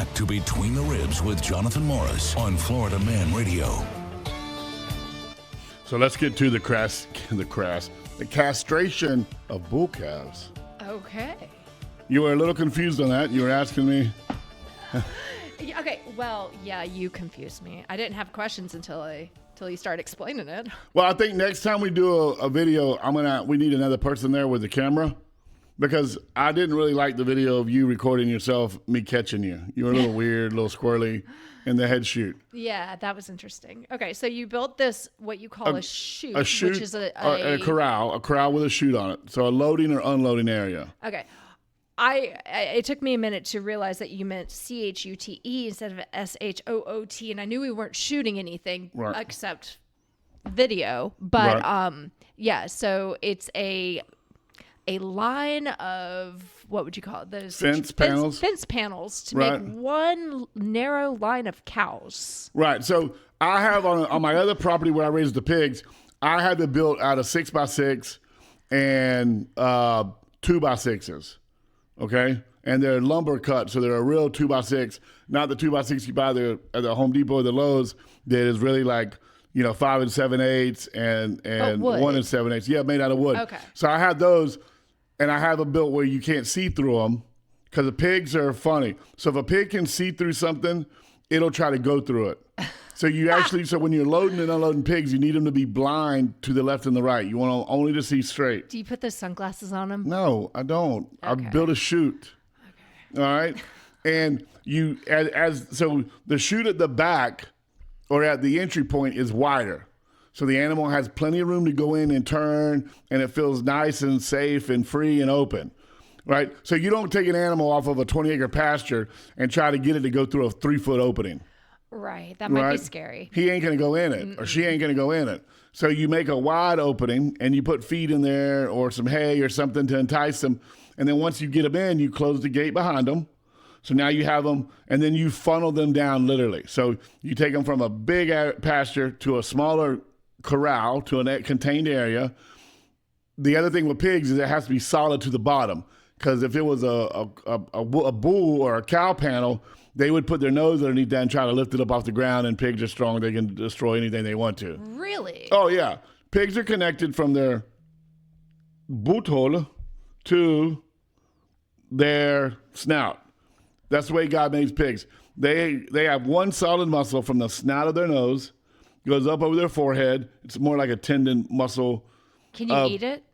back to Between the Ribs with Jonathan Morris on Florida Man Radio. So let's get to the castration of bull calves. Okay. You were a little confused on that. You were asking me. Okay. Well, yeah, you confused me. I didn't have questions until you started explaining it. Well, I think next time we do a video, we need another person there with the camera, because I didn't really like the video of you recording yourself, me catching you. You were a little weird, a little squirrely in the head shoot. Yeah, that was interesting. Okay, so you built this, what you call a chute, which is a corral with a chute on it. So a loading or unloading area. Okay. It took me a minute to realize that you meant CHUTE instead of SHOOT, and I knew we weren't shooting anything except video. But yeah, so it's a line of, what would you call it? Those fence panels to make one narrow line of cows. Right. So I have on my other property where I raise the pigs, I had it built out of 6x6 and 2x6s. Okay, and they're lumber cut, so they're a real 2x6, not the 2x6 you buy at the Home Depot or the Lowe's that is really like 5 7/8 and 1 7/8. Yeah, made out of wood. Okay. So I have those, and I have them built where you can't see through them, because the pigs are funny. So if a pig can see through something, it'll try to go through it. So so when you're loading and unloading pigs, you need them to be blind to the left and the right. You want them only to see straight. Do you put those sunglasses on them? No, I don't. Okay. I built a chute. Okay. All right. And so the chute at the back or at the entry point is wider. So the animal has plenty of room to go in and turn, and it feels nice and safe and free and open. Right. So you don't take an animal off of a 20-acre pasture and try to get it to go through a 3-foot opening. Right. That might be scary. He ain't going to go in it, or she ain't going to go in it. So you make a wide opening, and you put feed in there or some hay or something to entice them. And then once you get them in, you close the gate behind them. So now you have them, and then you funnel them down literally. So you take them from a big pasture to a smaller corral, to a contained area. The other thing with pigs is it has to be solid to the bottom, because if it was a bull or a cow panel, they would put their nose underneath that and try to lift it up off the ground, and pigs are strong. They can destroy anything they want to. Really? Oh, yeah. Pigs are connected from their butthole to their snout. That's the way God makes pigs. They have one solid muscle from the snout of their nose, goes up over their forehead. It's more like a tendon muscle. Can you eat it?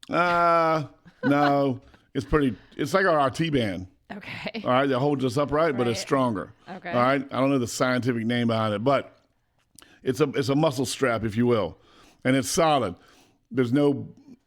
No. It's like our RT band. Okay. All right, that holds us upright, but it's stronger. Okay. All right, I don't know the scientific name behind it, but it's a muscle strap, if you will, and it's solid.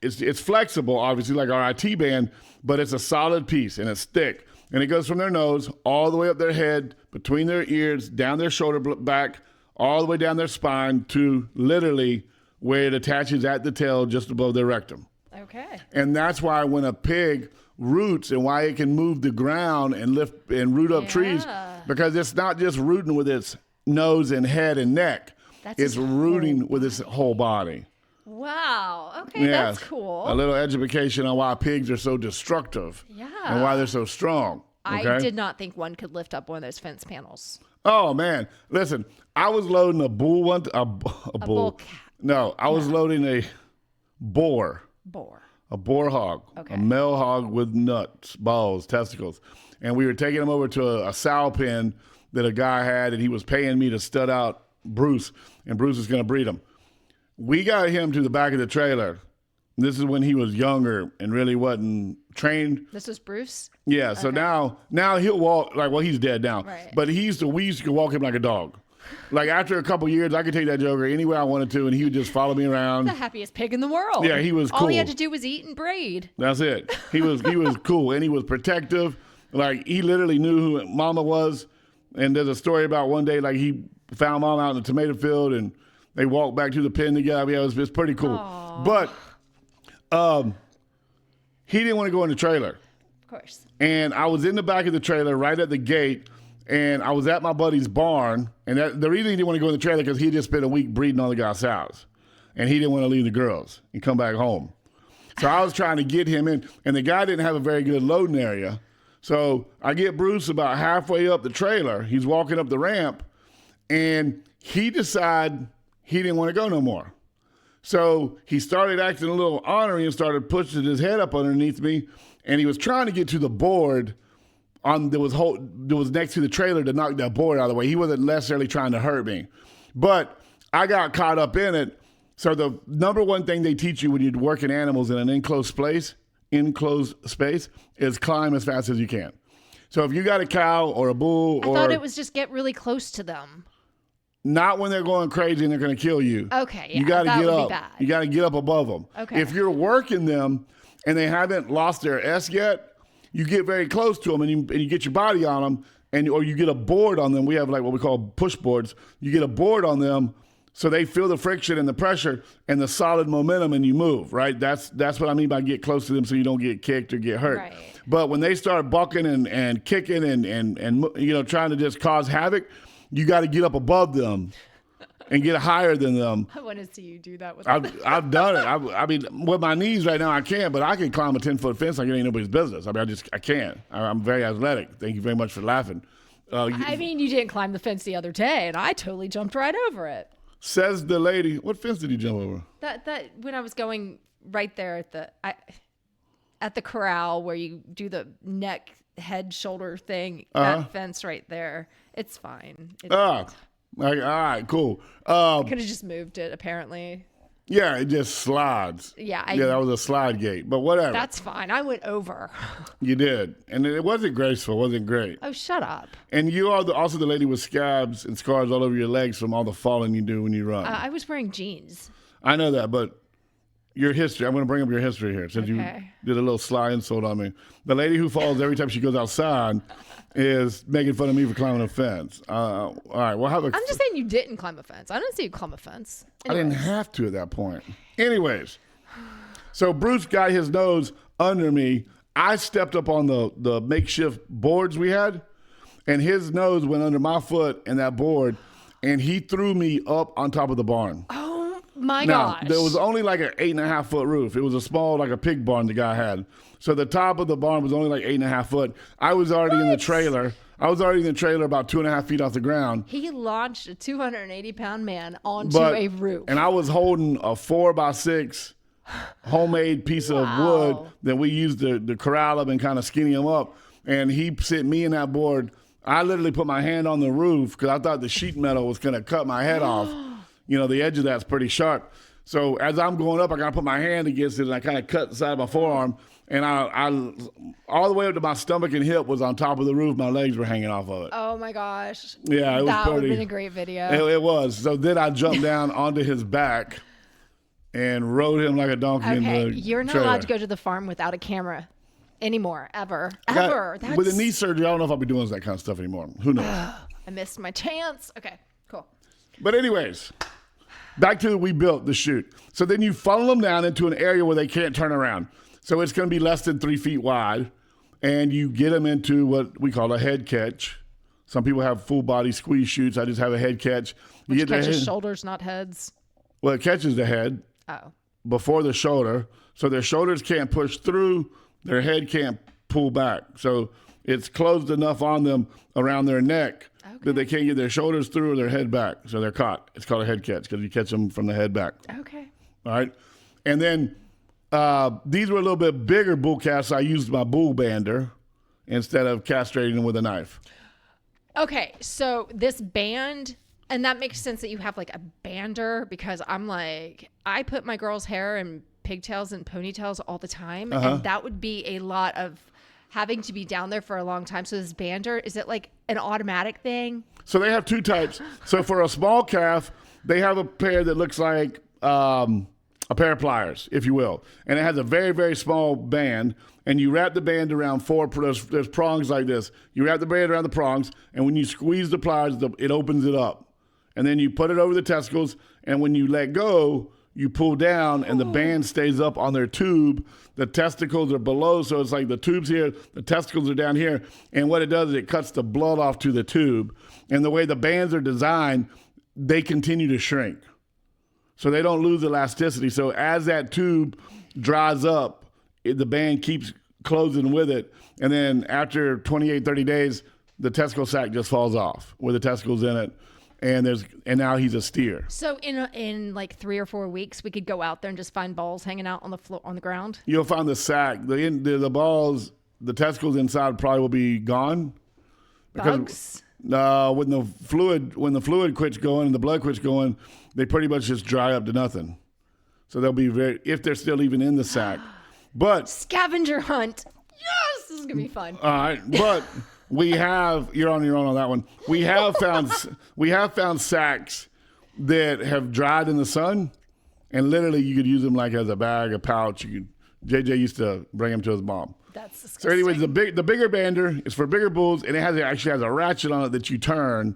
It's flexible, obviously, like our IT band, but it's a solid piece, and it's thick, and it goes from their nose all the way up their head, between their ears, down their shoulder back, all the way down their spine to literally where it attaches at the tail, just above their rectum. Okay. And that's why when a pig roots, and why it can move the ground and lift and root up trees, because it's not just rooting with its nose and head and neck. It's rooting with its whole body. Wow. Okay, that's cool. A little education on why pigs are so destructive. Yeah. And why they're so strong. Okay? I did not think one could lift up one of those fence panels. Oh, man. Listen, I was loading a bull one. A bull. No, I was loading a boar. A boar hog, a male hog with nuts, balls, testicles. And we were taking him over to a sow pen that a guy had, and he was paying me to stud out Bruce, and Bruce is going to breed him. We got him to the back of the trailer. This is when he was younger and really wasn't trained. This was Bruce? Yeah, so now he'll walk, he's dead now. Right. But we used to walk him like a dog. Like after a couple years, I could take that joker anywhere I wanted to, and he would just follow me around. The happiest pig in the world. Yeah, he was cool. All he had to do was eat and breed. That's it. He was cool, and he was protective. Like he literally knew who Mama was. And there's a story about one day, like he found Mama out in the tomato field, and they walked back to the pen together. Yeah, it's pretty cool. Aww. But he didn't want to go in the trailer. Of course. And I was in the back of the trailer, right at the gate. And I was at my buddy's barn, and the reason he didn't want to go in the trailer because he had just spent a week breeding on the guy's house, and he didn't want to leave the girls and come back home. So I was trying to get him in, and the guy didn't have a very good loading area. So I get Bruce about halfway up the trailer. He's walking up the ramp, and he decided he didn't want to go no more. So he started acting a little ornery and started pushing his head up underneath me, and he was trying to get to the board that was next to the trailer to knock that board out of the way. He wasn't necessarily trying to hurt me. But I got caught up in it. So the number one thing they teach you when you're working animals in an enclosed space is climb as fast as you can. So if you got a cow or a bull I thought it was just get really close to them. Not when they're going crazy and they're going to kill you. Okay, yeah, you got to that get would be up. bad. You got to get up above them. Okay. If you're working them and they haven't lost their S yet, you get very close to them and you get your body on them, or you get a board on them. We have like what we call push boards. You get a board on them so they feel the friction and the pressure and the solid momentum, and you move. Right. That's what I mean by get close to them so you don't get kicked or get hurt. Right. But when they start bucking and kicking and trying to just cause havoc, you got to get up above them and get higher than them. I want to see you do that with I've done it. I mean, with my knees right now, I can't, but I can climb a 10-foot fence like it ain't nobody's business. I mean, I can't. I'm very athletic. Thank you very much for laughing. I mean, you didn't climb the fence the other day, and I totally jumped right over it. Says the lady. What fence did you jump over? That when I was going right there at the corral where you do the neck, head, shoulder thing, that fence right there. It's fine. All right, cool. Could have just moved it, apparently. Yeah, it just slides. Yeah, that was a slide gate, but whatever. That's fine. I went over. You did, and it wasn't graceful. It wasn't great. Oh, shut up. And you are also the lady with scabs and scars all over your legs from all the falling you do when you run. I was wearing jeans. I know that, but your history. I'm going to bring up your history here since you did a little sly insult on me. The lady who falls every time she goes outside is making fun of me for climbing a fence. All right, well, I'm just saying you didn't climb a fence. I didn't see you climb a fence. I didn't have to at that point. Anyways, so Bruce got his nose under me. I stepped up on the makeshift boards we had, and his nose went under my foot and that board, and he threw me up on top of the barn. Oh my Now, gosh. there was only like an 8.5 foot roof. It was a small, like a pig barn the guy had. So the top of the barn was only like 8.5 foot. I was already in the trailer. About 2.5 feet off the ground. He launched a 280-pound man onto a roof. And I was holding a 4x6 homemade piece of wood that we used to corral him and kind of skinny him up. And he sent me in that board. I literally put my hand on the roof because I thought the sheet metal was going to cut my head off. The edge of that's pretty sharp. So as I'm going up, I got to put my hand against it, and I kind of cut the side of my forearm. And I all the way up to my stomach and hip was on top of the roof. My legs were hanging off of it. Oh my gosh. Yeah, it was that would pretty. have been a great video. It was. So then I jumped down onto his back and rode him like a donkey in the You're not trailer. allowed to go to the farm without a camera anymore, ever. With the knee surgery, I don't know if I'll be doing that kind of stuff anymore. Who knows? I missed my chance. Okay, cool. But anyways, back to we built the chute. So then you funnel them down into an area where they can't turn around. So it's going to be less than 3 feet wide, and you get them into what we call a head catch. Some people have full body squeeze chutes. I just have a head catch. Which catches shoulders, not heads. Well, it catches the head before the shoulder, so their shoulders can't push through, their head can't pull back. So it's closed enough on them around their neck that they can't get their shoulders through or their head back. So they're caught. It's called a head catch because you catch them from the head back. Okay. All right. And then these were a little bit bigger bull casts. I used my bull bander instead of castrating them with a knife. Okay, so this band, and that makes sense that you have like a bander, because I'm like, I put my girls' hair in pigtails and ponytails all the time, and that would be a lot of having to be down there for a long time. So this bander, is it like an automatic thing? So they have two types. So for a small calf, they have a pair that looks like a pair of pliers, if you will. And it has a very, very small band, and you wrap the band around there's prongs like this. You wrap the band around the prongs, and when you squeeze the pliers, it opens it up. And then you put it over the testicles, and when you let go, you pull down, and the band stays up on their tube. The testicles are below, so it's like the tube's here, the testicles are down here. And what it does is it cuts the blood off to the tube. And the way the bands are designed, they continue to shrink. So they don't lose elasticity. So as that tube dries up, the band keeps closing with it. And then after 28, 30 days, the testicle sac just falls off with the testicles in it. And now he's a steer. So in like 3 or 4 weeks, we could go out there and just find balls hanging out on the floor, on the ground. You'll find the sac, the balls, the testicles inside probably will be gone. Bugs. When the fluid quits going and the blood quits going, they pretty much just dry up to nothing. So they'll be if they're still even in the sac. But scavenger hunt. Yes, this is gonna be fun. All right, but you're on your own on that one. We have found sacs that have dried in the sun, and literally you could use them like as a bag, a pouch. JJ used to bring them to his mom. That's disgusting. So anyways, the bigger bander is for bigger bulls, and it actually has a ratchet on it that you turn,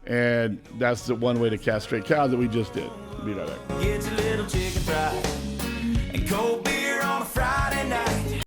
and that's the one way to castrate cows that we just did. Be right back.